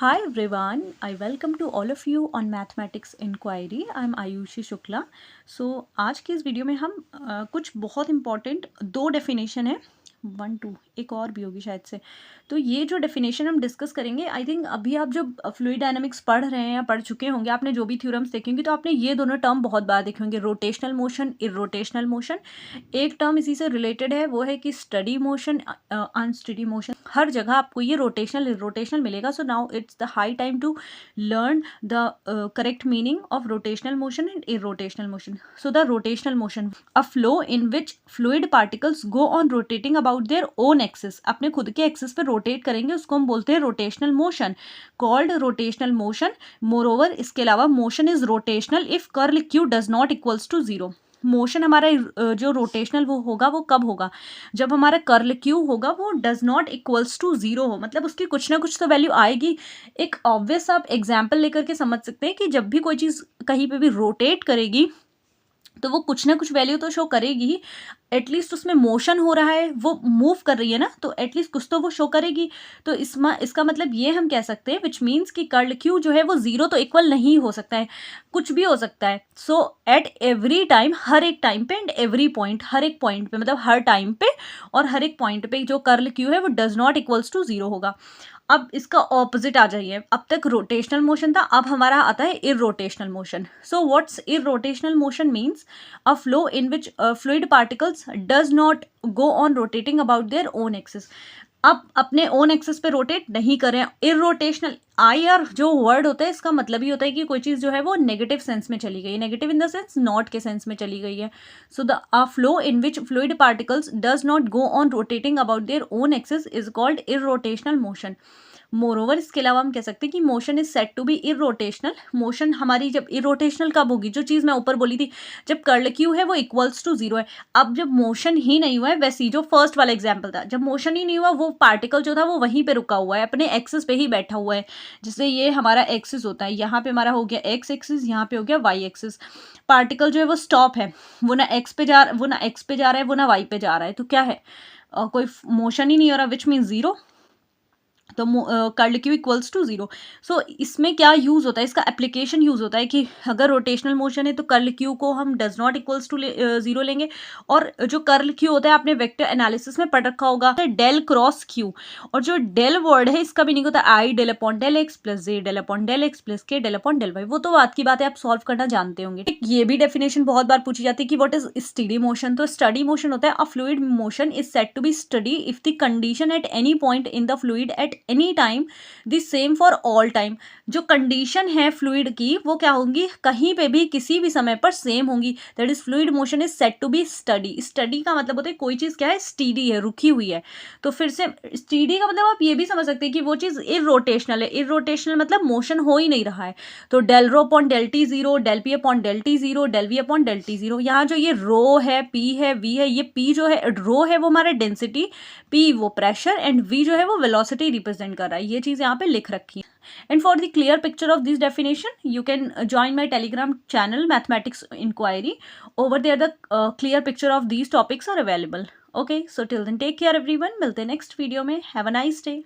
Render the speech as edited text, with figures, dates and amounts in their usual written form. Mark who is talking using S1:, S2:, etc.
S1: Hi everyone, I welcome to all of you on Mathematics Inquiry. I am Ayushi Shukla. आज की इस video में हम कुछ बहुत इंपॉर्टेंट दो डेफिनेशन है, 1 2 एक और भी होगी शायद से. तो ये जो डेफिनेशन हम डिस्कस करेंगे, आई थिंक अभी आप जब फ्लूइड डायनामिक्स पढ़ रहे हैं या पढ़ चुके होंगे, आपने जो भी थ्योरम्स देखे होंगे तो आपने ये दोनों टर्म बहुत बार देखे होंगे, रोटेशनल मोशन, इरोटेशनल मोशन. एक टर्म इसी से रिलेटेड है, वो है कि स्टडी मोशन, अनस्टडी मोशन. हर जगह आपको ये रोटेशनल इरोटेशनल मिलेगा. So now it's the high time to learn the correct meaning of rotational motion and irrotational motion. So the rotational motion, a flow in which fluid particles go on rotating about their own axis. अपने खुद के axis पे rotate करेंगे, उसको हम बोलते हैं rotational motion, called rotational motion. Moreover इसके अलावा motion is rotational if curl q does not equals to zero. Motion हमारा जो रोटेशनल वो होगा, वो कब होगा? जब हमारा कर्ल क्यू होगा वो does not equals to zero हो, मतलब उसकी कुछ ना कुछ तो वैल्यू आएगी. एक ऑब्वियस आप एग्जाम्पल लेकर के समझ सकते हैं कि जब भी कोई चीज़ कहीं पे भी रोटेट करेगी तो वो कुछ ना कुछ वैल्यू तो शो करेगी ही. एटलीस्ट उसमें मोशन हो रहा है, वो मूव कर रही है ना, तो एटलीस्ट कुछ तो वो शो करेगी. तो इसका मतलब ये हम कह सकते हैं, विच मीन्स कि कर्ल क्यू जो है वो जीरो तो इक्वल नहीं हो सकता है, कुछ भी हो सकता है. सो एट एवरी टाइम, हर एक टाइम पे, एंड एवरी पॉइंट, हर एक पॉइंट पे, मतलब हर टाइम पे और हर एक पॉइंट पे जो कर्ल क्यू है वो does not equals to zero होगा. अब इसका ऑपोजिट आ जाइए. अब तक रोटेशनल मोशन था, अब हमारा आता है irrotational motion. So what's irrotational motion means? A flow in which fluid particles does not go on rotating about their own axis. अब अपने ओन एक्सिस पे रोटेट नहीं करें. इरोटेशनल, आई आर जो वर्ड होता है, इसका मतलब ही होता है कि कोई चीज़ जो है वो नेगेटिव सेंस में चली गई, negative in the sense not के सेंस में चली गई है. So the a flow in which fluid particles does not go on rotating about their own axis is called irrotational motion. Moreover इसके अलावा हम कह सकते हैं कि motion is said to be irrotational. Motion हमारी जब इरोटेशनल कब होगी? जो चीज़ मैं ऊपर बोली थी, जब कर्ल क्यू है वो इक्वल्स टू जीरो है. अब जब मोशन ही नहीं हुआ है, वैसे ही जो फर्स्ट वाला एग्जाम्पल था, जब मोशन ही नहीं हुआ, वो पार्टिकल जो था वो वहीं पे रुका हुआ है, अपने एक्सिस पे ही बैठा हुआ है. जैसे ये हमारा एक्सिस होता है, यहाँ पे हमारा हो गया एक्स एक्सिस, यहाँ पे हो गया वाई एक्सिस. पार्टिकल जो है वो स्टॉप है, वो ना एक्स पे जा रहा है, वो ना वाई पे जा रहा है. तो क्या है? कोई मोशन ही नहीं हो रहा, विच मीन जीरो. तो curl Q equals to zero. So इसमें क्या यूज़ होता है, इसका एप्लीकेशन यूज़ होता है कि अगर रोटेशनल मोशन है तो कर्ल क्यू को हम does not equals to zero लेंगे. और जो कर्ल क्यू होता है, आपने वेक्टर एनालिसिस में पढ़ रखा होगा, डेल क्रॉस क्यू. और जो डेल वर्ड है, इसका मीनिंग होता है I del upon del X plus J del upon del X plus K del upon del Y. वो तो बात की बात है, आप सॉल्व करना जानते होंगे. ये भी डेफिनेशन बहुत बार पूछी जाती है कि व्हाट इज स्टडी मोशन. तो स्टडी मोशन होता है a fluid motion is said to be steady if the condition at any point in the fluid at any time the same for all time. जो condition है fluid की, वो क्या होंगी? कहीं पे भी किसी भी समय पर सेम होंगी. That is fluid motion is said to be steady. Steady का मतलब होता है कोई चीज़ क्या है? स्टीडी है, रुकी हुई है. तो फिर से स्टीडी का मतलब आप ये भी समझ सकते हैं कि वो चीज़ इरोटेशनल है. इरोटेशनल मतलब मोशन हो ही नहीं रहा है. तो del rho upon del t zero, del p upon del t zero, del v upon del t zero. यहाँ जो ये रो है, पी है, वी है, ये पी जो है, रो है वो हमारा डेंसिटी, पी वो प्रेशर, एंड वी जो है वो वेलोसिटी रिप्रेजेंट कर रहा है. ये चीज़ यहाँ पे लिख रखी है. And for the clear picture of this definition, you can join my Telegram channel Mathematics Inquiry. Over there the clear picture of these topics are available. Okay, so till then take care everyone. मिलते हैं next video में. Have a nice day.